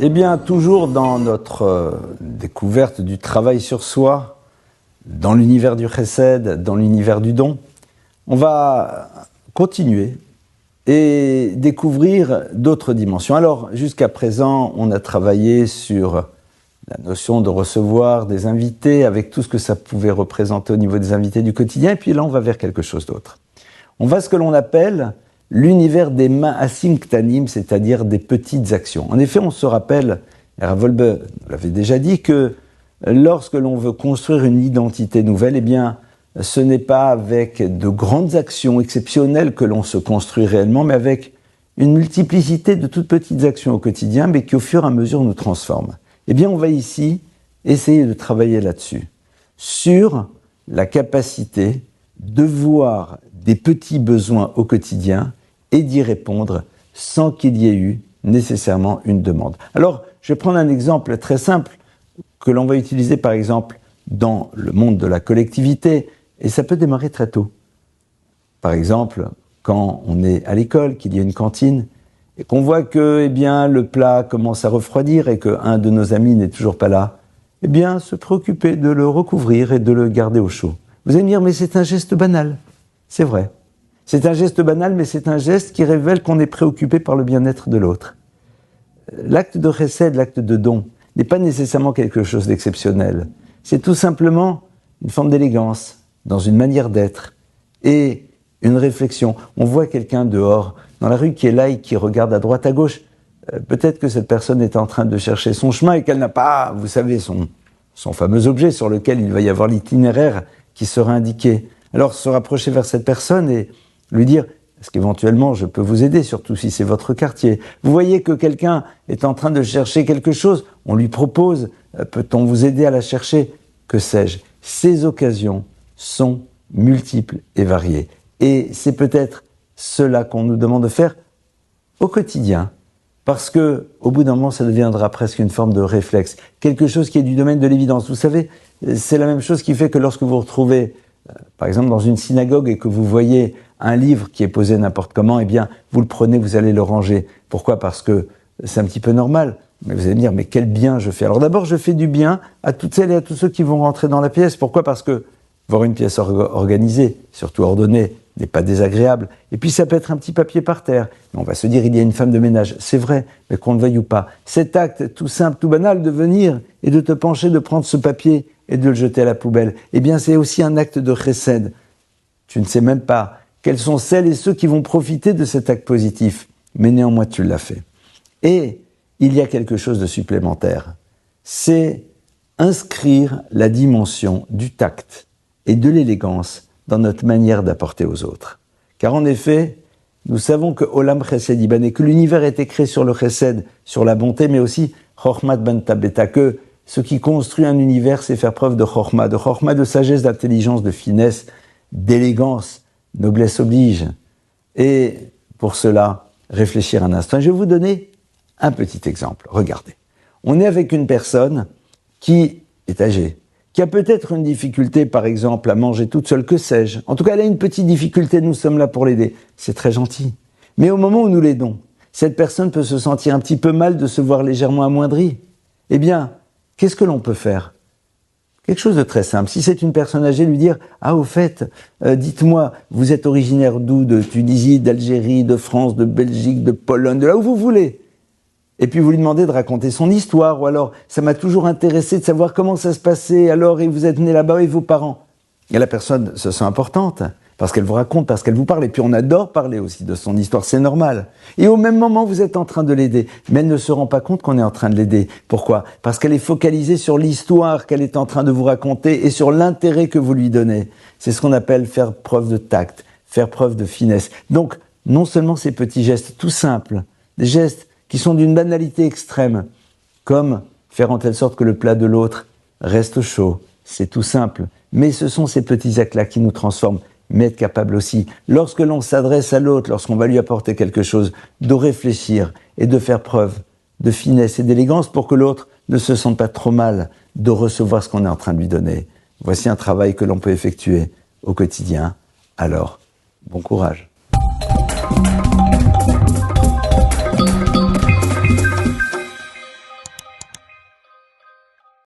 Eh bien, toujours dans notre découverte du travail sur soi, dans l'univers du chesed, dans l'univers du don, on va continuer et découvrir d'autres dimensions. Alors, jusqu'à présent, on a travaillé sur la notion de recevoir des invités, avec tout ce que ça pouvait représenter au niveau des invités du quotidien, et puis là, on va vers quelque chose d'autre. On va à ce que l'on appelle l'univers des ma'asim ktanim, c'est-à-dire des petites actions. En effet, on se rappelle, Rav Wolbe l'avait déjà dit, que lorsque l'on veut construire une identité nouvelle, eh bien, ce n'est pas avec de grandes actions exceptionnelles que l'on se construit réellement, mais avec une multiplicité de toutes petites actions au quotidien, mais qui au fur et à mesure nous transforment. Eh bien, on va ici essayer de travailler là-dessus, sur la capacité de voir des petits besoins au quotidien et d'y répondre sans qu'il y ait eu nécessairement une demande. Alors, je vais prendre un exemple très simple que l'on va utiliser par exemple dans le monde de la collectivité, et ça peut démarrer très tôt. Par exemple, quand on est à l'école, qu'il y a une cantine, et qu'on voit que le plat commence à refroidir et qu'un de nos amis n'est toujours pas là, eh bien, se préoccuper de le recouvrir et de le garder au chaud. Vous allez me dire, mais c'est un geste banal. C'est vrai. C'est un geste banal, mais c'est un geste qui révèle qu'on est préoccupé par le bien-être de l'autre. L'acte de chesed, l'acte de don, n'est pas nécessairement quelque chose d'exceptionnel. C'est tout simplement une forme d'élégance, dans une manière d'être, et une réflexion. On voit quelqu'un dehors, dans la rue, qui est là et qui regarde à droite, à gauche. Peut-être que cette personne est en train de chercher son chemin et qu'elle n'a pas, vous savez, son fameux objet sur lequel il va y avoir l'itinéraire qui sera indiqué. Alors, se rapprocher vers cette personne et lui dire, est-ce qu'éventuellement je peux vous aider, surtout si c'est votre quartier. Vous voyez que quelqu'un est en train de chercher quelque chose, on lui propose, peut-on vous aider à la chercher? Que sais-je? Ces occasions sont multiples et variées. Et c'est peut-être cela qu'on nous demande de faire au quotidien. Parce que, au bout d'un moment, ça deviendra presque une forme de réflexe. Quelque chose qui est du domaine de l'évidence. Vous savez, c'est la même chose qui fait que lorsque vous vous retrouvez, par exemple, dans une synagogue et que vous voyez un livre qui est posé n'importe comment, eh bien, vous le prenez, vous allez le ranger. Pourquoi? Parce que c'est un petit peu normal. Mais vous allez me dire, mais quel bien je fais? Alors d'abord, je fais du bien à toutes celles et à tous ceux qui vont rentrer dans la pièce. Pourquoi? Parce que voir une pièce organisée, surtout ordonnée, n'est pas désagréable. Et puis ça peut être un petit papier par terre. Mais on va se dire, il y a une femme de ménage. C'est vrai, mais qu'on le veuille ou pas. Cet acte tout simple, tout banal de venir et de te pencher, de prendre ce papier et de le jeter à la poubelle, eh bien c'est aussi un acte de chesed. Tu ne sais même pas quelles sont celles et ceux qui vont profiter de cet acte positif. Mais néanmoins, tu l'as fait. Et il y a quelque chose de supplémentaire. C'est inscrire la dimension du tact et de l'élégance dans notre manière d'apporter aux autres. Car en effet, nous savons que Olam Chesed Ibané, que l'univers a été créé sur le chesed, sur la bonté, mais aussi Chochmat Ben Tabeta, que ce qui construit un univers, c'est faire preuve de Chochma, de sagesse, d'intelligence, de finesse, d'élégance, noblesse oblige. Et pour cela, réfléchir un instant. Je vais vous donner un petit exemple. Regardez. On est avec une personne qui est âgée, qui a peut-être une difficulté, par exemple, à manger toute seule, que sais-je. En tout cas, elle a une petite difficulté, nous sommes là pour l'aider. C'est très gentil. Mais au moment où nous l'aidons, cette personne peut se sentir un petit peu mal de se voir légèrement amoindrie. Eh bien, qu'est-ce que l'on peut faire? Quelque chose de très simple. Si c'est une personne âgée, lui dire « Ah, au fait, dites-moi, vous êtes originaire d'où? De Tunisie, d'Algérie, de France, de Belgique, de Pologne, de là où vous voulez ?» Et puis vous lui demandez de raconter son histoire, ou alors « Ça m'a toujours intéressé de savoir comment ça se passait, alors et vous êtes né là-bas et vos parents ?» Et la personne se sent importante, parce qu'elle vous raconte, parce qu'elle vous parle, et puis on adore parler aussi de son histoire, c'est normal. Et au même moment, vous êtes en train de l'aider, mais elle ne se rend pas compte qu'on est en train de l'aider. Pourquoi? Parce qu'elle est focalisée sur l'histoire qu'elle est en train de vous raconter et sur l'intérêt que vous lui donnez. C'est ce qu'on appelle faire preuve de tact, faire preuve de finesse. Donc, non seulement ces petits gestes tout simples, des gestes qui sont d'une banalité extrême, comme faire en telle sorte que le plat de l'autre reste chaud, c'est tout simple. Mais ce sont ces petits actes-là qui nous transforment, mais être capable aussi, lorsque l'on s'adresse à l'autre, lorsqu'on va lui apporter quelque chose, de réfléchir et de faire preuve de finesse et d'élégance pour que l'autre ne se sente pas trop mal de recevoir ce qu'on est en train de lui donner. Voici un travail que l'on peut effectuer au quotidien. Alors, bon courage.